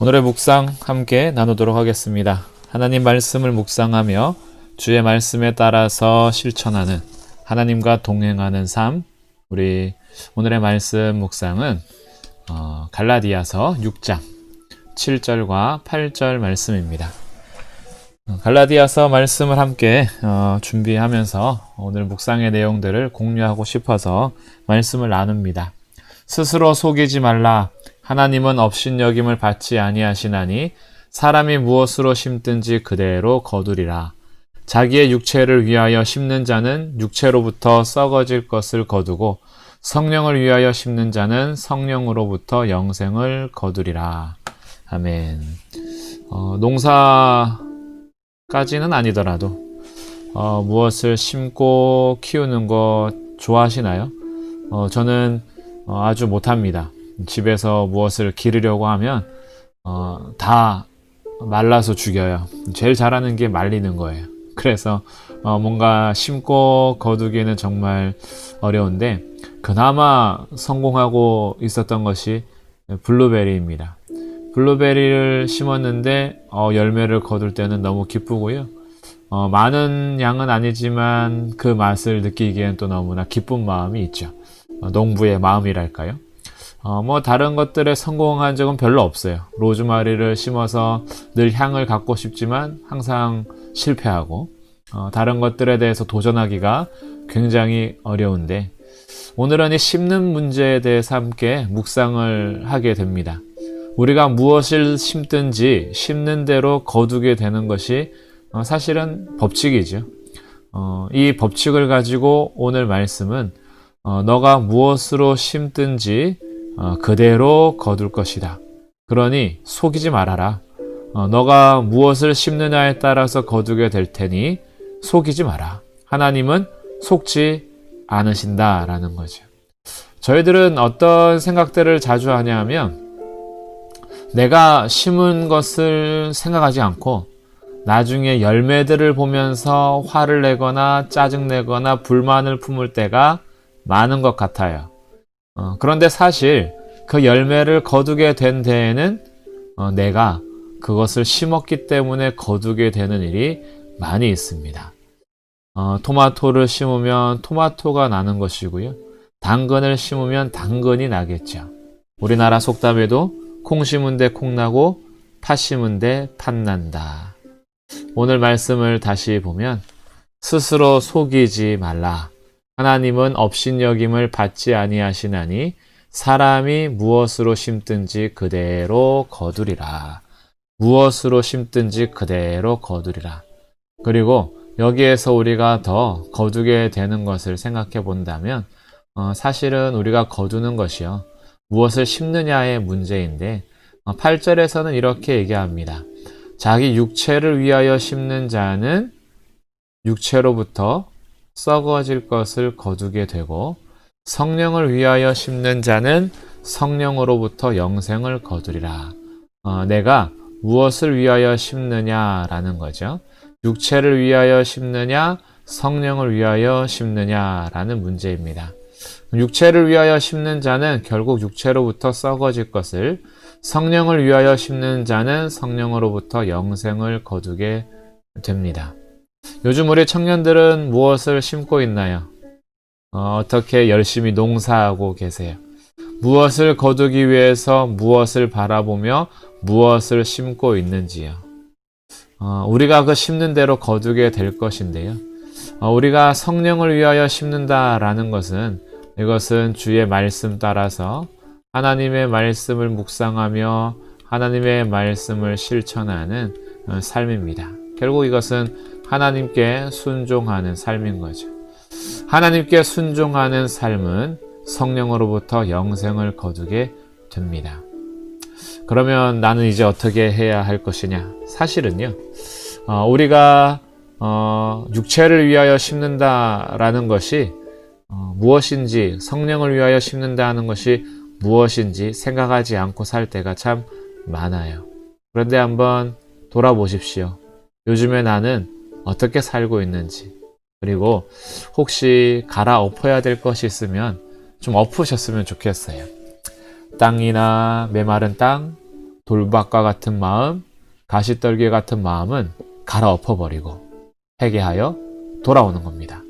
오늘의 묵상 함께 나누도록 하겠습니다. 하나님 말씀을 묵상하며 주의 말씀에 따라서 실천하는 하나님과 동행하는 삶. 우리 오늘의 말씀 묵상은 갈라디아서 6장 7절과 8절 말씀입니다. 갈라디아서 말씀을 함께 준비하면서 오늘 묵상의 내용들을 공유하고 싶어서 말씀을 나눕니다. 스스로 속이지 말라. 하나님은 업신여김을 받지 아니하시나니 사람이 무엇으로 심든지 그대로 거두리라. 자기의 육체를 위하여 심는 자는 육체로부터 썩어질 것을 거두고 성령을 위하여 심는 자는 성령으로부터 영생을 거두리라. 아멘. 농사까지는 아니더라도 무엇을 심고 키우는 거 좋아하시나요? 저는 아주 못합니다. 집에서 무엇을 기르려고 하면 다 말라서 죽여요. 제일 잘하는 게 말리는 거예요. 그래서 뭔가 심고 거두기는 정말 어려운데 그나마 성공하고 있었던 것이 블루베리입니다. 블루베리를 심었는데 열매를 거둘 때는 너무 기쁘고요. 많은 양은 아니지만 그 맛을 느끼기엔 또 너무나 기쁜 마음이 있죠. 농부의 마음이랄까요? 다른 것들에 성공한 적은 별로 없어요. 로즈마리를 심어서 늘 향을 갖고 싶지만 항상 실패하고, 다른 것들에 대해서 도전하기가 굉장히 어려운데, 오늘은 이 심는 문제에 대해서 함께 묵상을 하게 됩니다. 우리가 무엇을 심든지 심는 대로 거두게 되는 것이 사실은 법칙이죠. 이 법칙을 가지고 오늘 말씀은 너가 무엇으로 심든지 그대로 거둘 것이다. 그러니 속이지 말아라. 너가 무엇을 심느냐에 따라서 거두게 될 테니 속이지 마라. 하나님은 속지 않으신다라는 거죠. 저희들은 어떤 생각들을 자주 하냐 하면 내가 심은 것을 생각하지 않고 나중에 열매들을 보면서 화를 내거나 짜증내거나 불만을 품을 때가 많은 것 같아요. 그런데 사실 그 열매를 거두게 된 데에는 내가 그것을 심었기 때문에 거두게 되는 일이 많이 있습니다. 토마토를 심으면 토마토가 나는 것이고요. 당근을 심으면 당근이 나겠죠. 우리나라 속담에도 콩 심은 데 콩 나고 팥 심은 데 팥 난다. 오늘 말씀을 다시 보면 스스로 속이지 말라. 하나님은 업신여김을 받지 아니하시나니 사람이 무엇으로 심든지 그대로 거두리라. 무엇으로 심든지 그대로 거두리라. 그리고 여기에서 우리가 더 거두게 되는 것을 생각해 본다면 사실은 우리가 거두는 것이요. 무엇을 심느냐의 문제인데 8절에서는 이렇게 얘기합니다. 자기 육체를 위하여 심는 자는 육체로부터 썩어질 것을 거두게 되고 성령을 위하여 심는 자는 성령으로부터 영생을 거두리라. 내가 무엇을 위하여 심느냐라는 거죠. 육체를 위하여 심느냐, 성령을 위하여 심느냐라는 문제입니다. 육체를 위하여 심는 자는 결국 육체로부터 썩어질 것을, 성령을 위하여 심는 자는 성령으로부터 영생을 거두게 됩니다. 요즘 우리 청년들은 무엇을 심고 있나요? 어떻게 열심히 농사하고 계세요? 무엇을 거두기 위해서 무엇을 바라보며 무엇을 심고 있는지요? 우리가 그 심는 대로 거두게 될 것인데요. 우리가 성령을 위하여 심는다라는 것은 이것은 주의 말씀 따라서 하나님의 말씀을 묵상하며 하나님의 말씀을 실천하는 삶입니다. 결국 이것은 하나님께 순종하는 삶인 거죠. 하나님께 순종하는 삶은 성령으로부터 영생을 거두게 됩니다. 그러면 나는 이제 어떻게 해야 할 것이냐? 사실은요, 우리가 육체를 위하여 심는다라는 것이 무엇인지, 성령을 위하여 심는다는 것이 무엇인지 생각하지 않고 살 때가 참 많아요. 그런데 한번 돌아보십시오. 요즘에 나는 어떻게 살고 있는지, 그리고 혹시 갈아엎어야 될 것이 있으면 좀 엎으셨으면 좋겠어요. 땅이나 메마른 땅, 돌박과 같은 마음, 가시떨기 같은 마음은 갈아엎어버리고 회개하여 돌아오는 겁니다.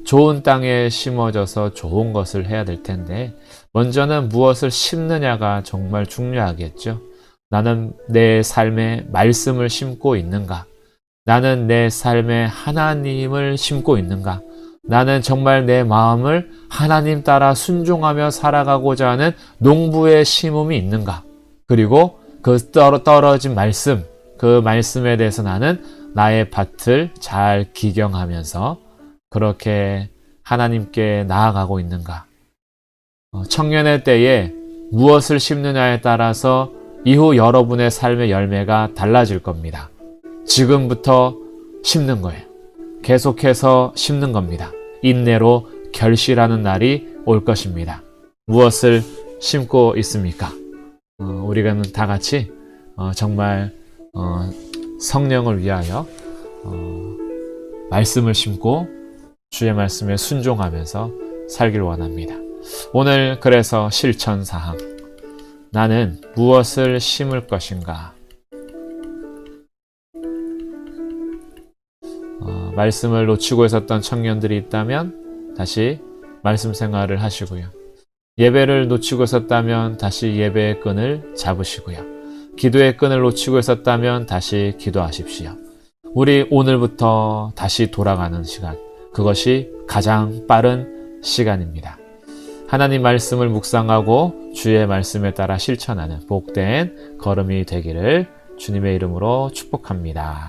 좋은 땅에 심어져서 좋은 것을 해야 될 텐데 먼저는 무엇을 심느냐가 정말 중요하겠죠. 나는 내 삶에 말씀을 심고 있는가? 나는 내 삶에 하나님을 심고 있는가? 나는 정말 내 마음을 하나님 따라 순종하며 살아가고자 하는 농부의 심음이 있는가? 그리고 그 떨어진 말씀, 그 말씀에 대해서 나는 나의 밭을 잘 기경하면서 그렇게 하나님께 나아가고 있는가? 청년의 때에 무엇을 심느냐에 따라서 이후 여러분의 삶의 열매가 달라질 겁니다. 지금부터 심는 거예요. 계속해서 심는 겁니다. 인내로 결실하는 날이 올 것입니다. 무엇을 심고 있습니까? 우리가 다 같이 정말 성령을 위하여 말씀을 심고 주의 말씀에 순종하면서 살길 원합니다. 오늘 그래서 실천사항, 나는 무엇을 심을 것인가? 말씀을 놓치고 있었던 청년들이 있다면 다시 말씀 생활을 하시고요. 예배를 놓치고 있었다면 다시 예배의 끈을 잡으시고요. 기도의 끈을 놓치고 있었다면 다시 기도하십시오. 우리 오늘부터 다시 돌아가는 시간, 그것이 가장 빠른 시간입니다. 하나님 말씀을 묵상하고 주의 말씀에 따라 실천하는 복된 걸음이 되기를 주님의 이름으로 축복합니다.